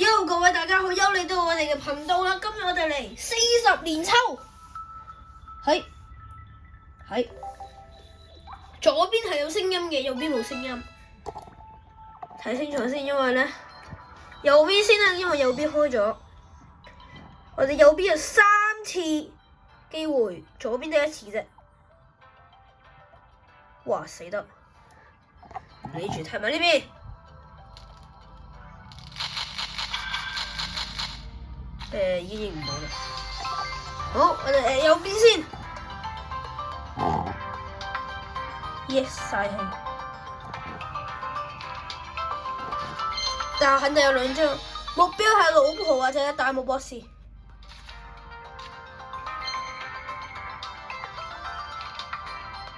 Yo， 各位大家好，又嚟到我哋嘅頻道啦。今日我哋嚟40連抽，係左邊係有聲音嘅，右邊冇聲音。睇清楚先，因為咧右邊先啦，因為右邊開咗。我哋右邊有3次機會，左邊得1次啫。哇，死得！唔理住，睇埋呢邊。已經認唔到啦。好，我哋右邊先。Yes， 晒氣。但肯定有2張，目標係老婆或者大木博士。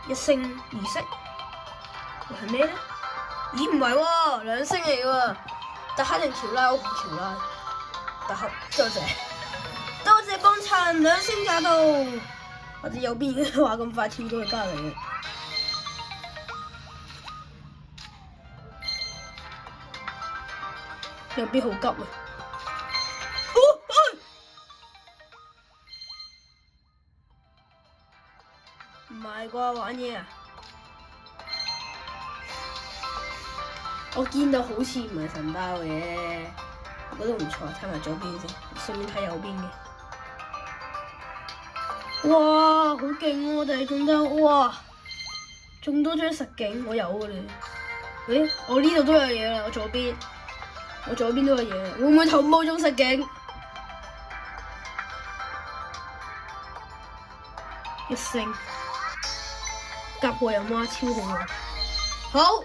1星2色，係咩咧？咦，唔係喎，2星嚟喎。特克定喬拉，我唔喬拉。特克，多謝幫襯，2星駕到。我哋右邊話咁快跳到去隔離嘅。右邊好急啊！唔係啩，玩嘢啊！我見到好似唔係神包嘅，我覺得唔錯。睇埋左邊先，順便睇右邊嘅。哇，好勁喎！我哋中得，哇，中多張實景，我有嘅咧。誒，我呢度都有嘢啦，我左邊都有嘢，會唔會頭冇中實景？1星，夾過有媽超好啊！好，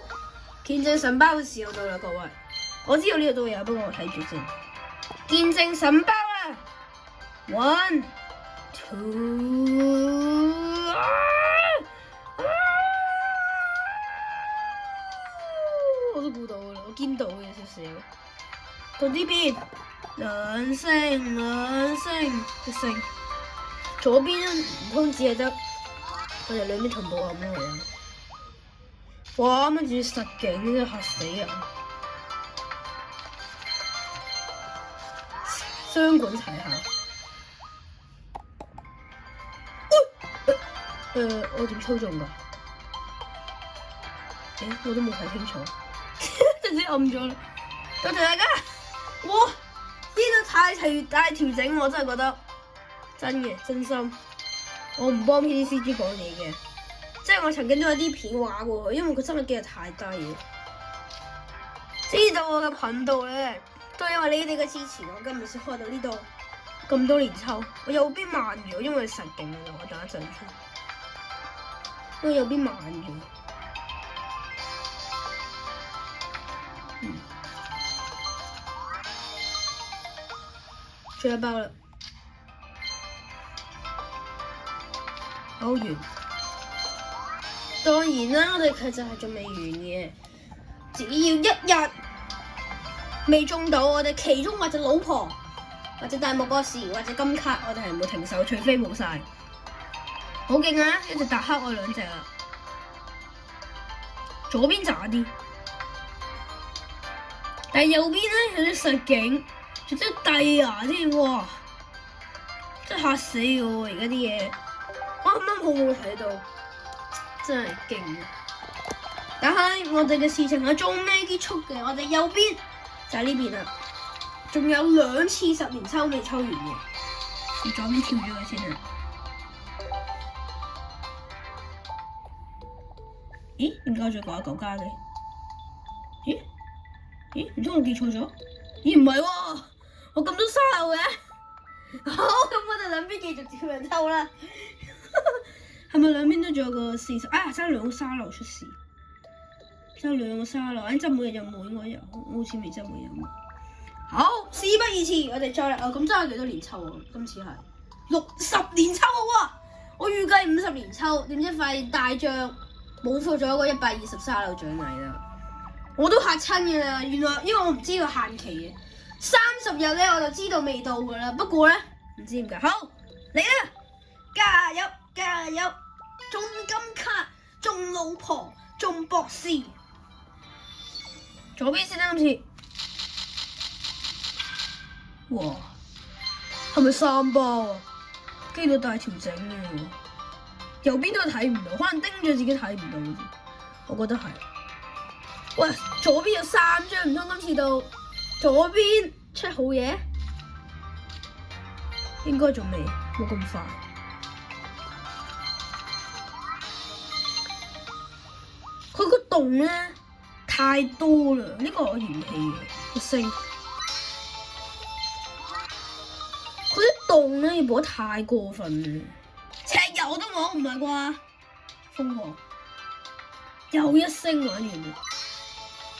見證神包嘅時候到啦，各位。我知道呢度都有，不過我睇住先。見證神包啦 ！1、2，我都估到啦，我見到嘅少少。到呢邊2星，1星。左邊唔通只係得我哋兩邊同步咁樣嘅。哇！跟住實景真係嚇死人。雙管齊下。我點操縱㗎？我都冇睇清楚，直接暗咗啦。多謝大家。哇！呢度太調整，我真係覺得真嘅，真心。我唔幫 PDCG 講嘢嘅，即係我曾經都有啲片話過佢，因為佢真係機率太低嘅。知道我嘅頻道咧，都係因為你哋嘅支持，我今日先開到呢度咁多連抽。我右邊慢咗，因為實景啊，我等一陣先。因為右邊慢咗。最後一包啦，好完。當然啦，我哋其實係仲未完嘅，只要1日未中到，我哋其中或者老婆，或者大木博士，或者金卡，我哋係唔會停手，除非冇晒。好勁啊！一隻特克我2隻啦，左邊渣啲，但係右邊咧有啲實景。仲真係帝牙添喎，真係嚇死我！而家啲嘢，我啱啱好冇睇到，真係勁。但係我哋嘅事情係仲未結束嘅，我哋右邊就係呢邊啦，仲有2次10連抽未抽完嘅，我左邊跳咗佢先啊！咦？點解我再講9加嘅？咦？唔通我記錯咗？咦？唔係喎！我咁多沙漏嘅，好，咁我哋兩邊繼續照樣抽啦。係咪兩邊都仲有個40？啊，爭2個沙漏出事，爭2個沙漏。執每日任務應該有，好似未執每日任務。好，事不宜遲，我哋再嚟。咁真係幾多連抽啊？今次係60連抽啊！我預計50連抽，點知發現大將冇貨咗個120沙漏獎勵啦。我都嚇親㗎啦，原來因為我唔知道限期嘅。30日咧我就知道未到噶啦，不過咧唔知點解。好，嚟啦，加油加油！中金卡，中老婆，中博士。左邊先啦，今次。哇，係咪3包啊？機率大調整嘅喎，右邊都睇唔到，可能盯住自己睇唔到啫。我覺得係。喂，左邊有3張，唔通今次到左邊出好嘢？應該仲未，冇咁快。佢個洞咧太多啦，呢個我嫌棄嘅個星。佢啲洞咧要補得太過分啦，赤油都冇，唔係啩？瘋狂又1星玩完啦，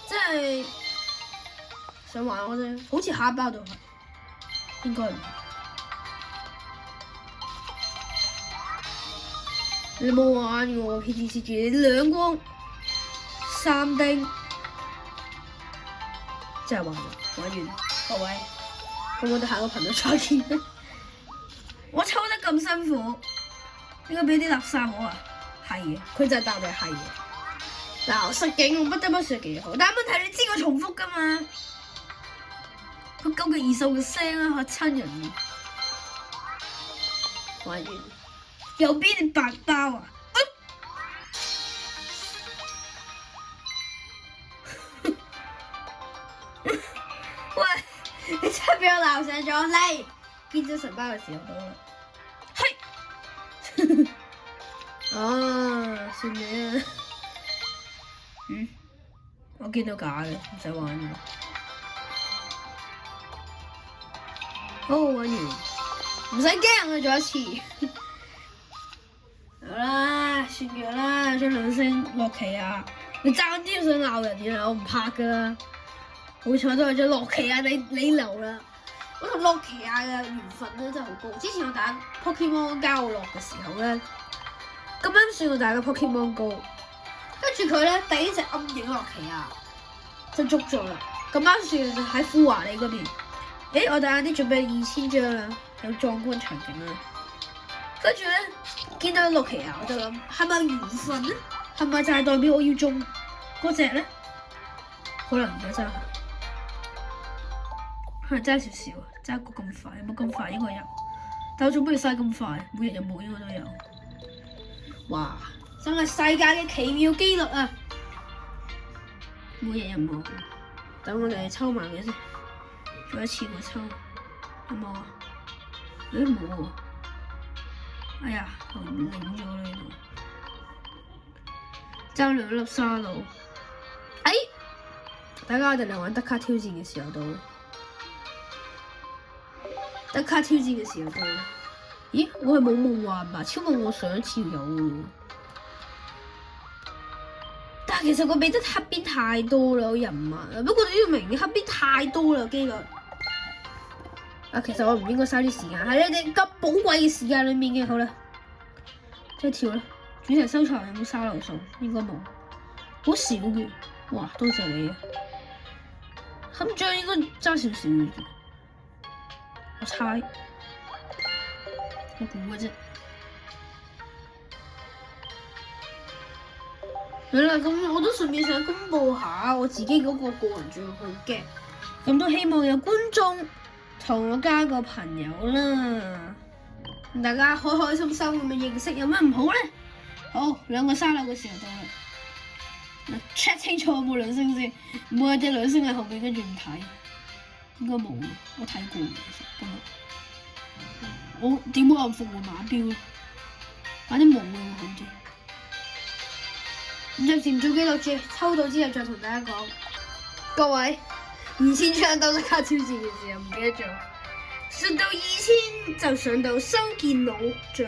即係想玩我啫，好似下一包都係，應該唔係。你冇玩我 PTC 住你2光3丁，真係玩完，各位，咁我哋下個頻道再見。我抽得咁辛苦，應該俾啲垃圾我啊？係嘅，佢就係答你係嘅。嗱，實景我不得不說幾好，但係問題你知我重複㗎嘛？佢究竟2獸嘅聲啊，嚇親人嘅。玩完，右邊你8包啊？喂，你真係俾我鬧醒咗嚟！見咗神包嘅時候到啦，係，啊，算你啦。我見到假嘅，唔使玩啦。好，玩完，唔使驚，我做一次。好啦，算咗啦，將2星洛奇亞，你爭啲想鬧人嘅，我唔拍噶啦。好彩都係將洛奇亞你留啦。我同洛奇亞嘅緣分咧真係好高。之前我打 Pokemon 交樂嘅時候咧，咁啱算我打嘅 Pokemon Go，跟住佢咧第一隻暗影洛奇亞就捉咗啦。咁啱算喺富華里嗰邊，我哋晏啲準備2000張啦，有壯觀場景啦。跟住咧見到洛奇亞，我就諗係咪緣分咧？係咪就係代表我要中嗰隻咧？可能而家真係。係爭少少，爭過咁快，有冇咁快應該有，但我做乜要嘥咁快？每日任務應該都有。哇！真係世界嘅奇妙機率啊！每日任務，等我哋抽埋佢先，再一次我抽，有冇啊？冇喎！哎呀，我領咗啦呢度，爭2粒沙魯。大家我哋嚟玩德卡挑戰嘅時候到。德卡挑戰嘅時候到，咦？我係冇夢幻吧？超夢我上一次有嘅，但係其實佢俾得黑邊太多啦，人物啊。不過你要明，黑邊太多啦機率。其實我唔應該嘥啲時間喺你哋咁寶貴嘅時間裏面嘅，好啦，即係跳啦。主題收藏有冇沙漏數？應該冇，好少嘅。哇，多謝你啊！咁張應該爭少少嘅。我猜，我估嘅啫。好啦，咁我都順便想公佈下我自己嗰個個人賬號嘅，咁都希望有觀眾同我加個朋友啦，大家開開心心咁樣認識，有咩唔好咧？好，2個沙漏嘅時候到啦，check 清楚有冇2星先，唔好有隻2星喺後邊跟住唔睇。應該冇，我睇過其實今日。我點會按復活馬標咧？反正冇嘅會好啲。咁就漸做記錄住，抽到之後再同大家講。各位2000張到德卡挑戰嘅時候唔記得咗，上到2000就上到修建老像，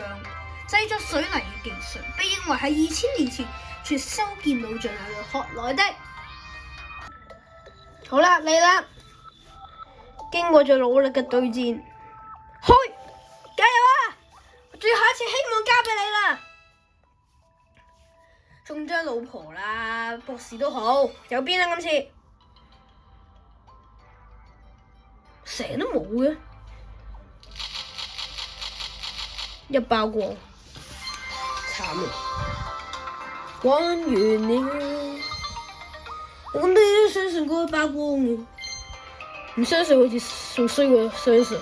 製作水泥嘅技術，被認為係2000年前從修建老像那裏學來的。好啦，嚟啦！經過咗努力嘅對戰，開，加油啊！最後一次希望交俾你啦，中張老婆啦，博士都好，有邊啊今次？成都冇嘅，1包光，慘啦，玩完了，我咁都要相信嗰1包光嘅。唔相信好似仲衰過相信，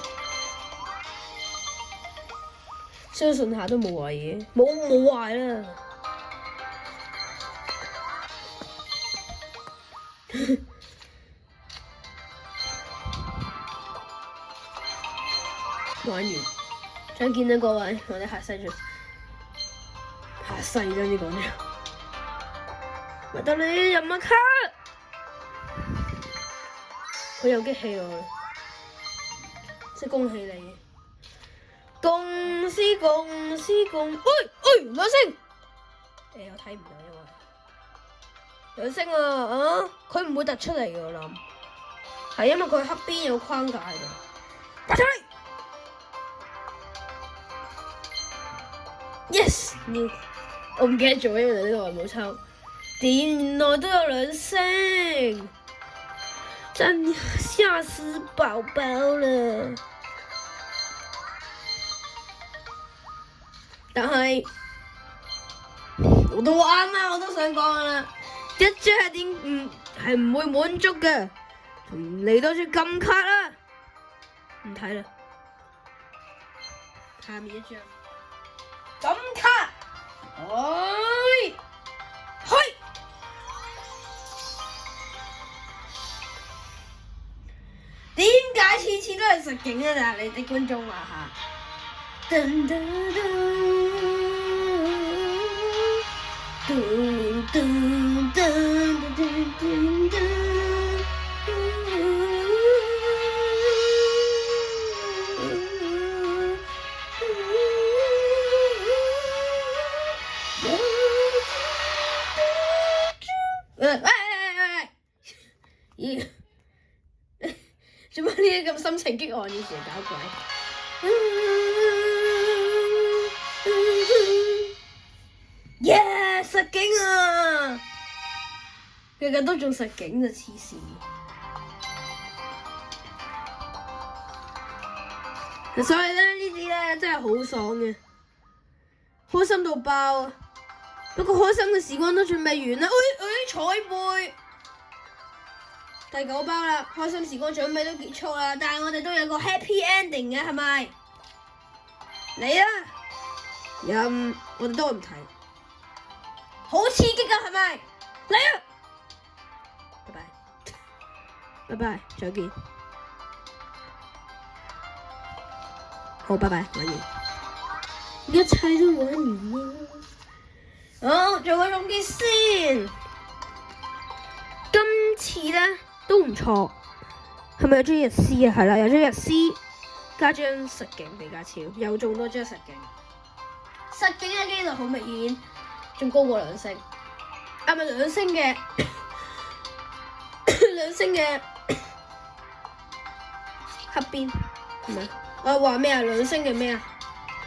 相信下都冇壞嘢，冇壞啦。玩完，再見啦各位，我哋下世再下世啦呢講咗，咪得你入乜卡？佢有激氣我，即係恭喜你，恭喜！兩星，我睇唔到因為兩星啊，佢唔會突出嚟嘅我諗，係因為佢黑邊有框架喺度，打出嚟 ，yes， 我唔記得咗，因為呢度冇抽，原來都有兩星。真嚇死寶寶了！但係我都啱啦，我都想講啦，一張係點係唔會滿足嘅，嚟到張金卡啦，唔睇啦，下面一張金卡，去。點解次次都係實景啊？嗱，你啲觀眾話下。做乜呢啲咁心情激昂嘅時候搞鬼？耶！實景啊！日日都仲實景就黐線。所以咧呢啲咧真係好爽嘅，開心到爆啊！不過開心嘅時光都仲未完啦，彩貝。第9包啦，開心時光準備都結束啦，但係我哋都有個 happy ending 嘅，係咪？嚟啦，我哋都唔睇，好刺激㗎，係咪？嚟啊！拜拜，再見。好，拜拜，玩完，一切都玩完啦。好，做個總結先。今次咧都唔錯，係咪有張日詩啊？係啦，有張日詩加張實景比較超，又中多張實景。實景嘅機率好明顯，仲高過2星，係咪2星嘅2星嘅黑邊係咪？我話咩啊？2星嘅咩啊？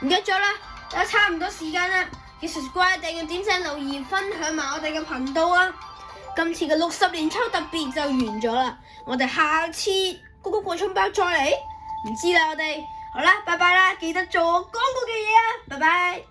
唔記得咗啦，有差唔多時間啦，記住關訂閱、點讚、留言、分享埋我哋嘅頻道啊！今次嘅60年抽特別就完咗啦，我哋下次嗰個過春包再嚟，唔知啦我哋，好啦，拜拜啦，記得做廣告嘅嘢啊，拜拜。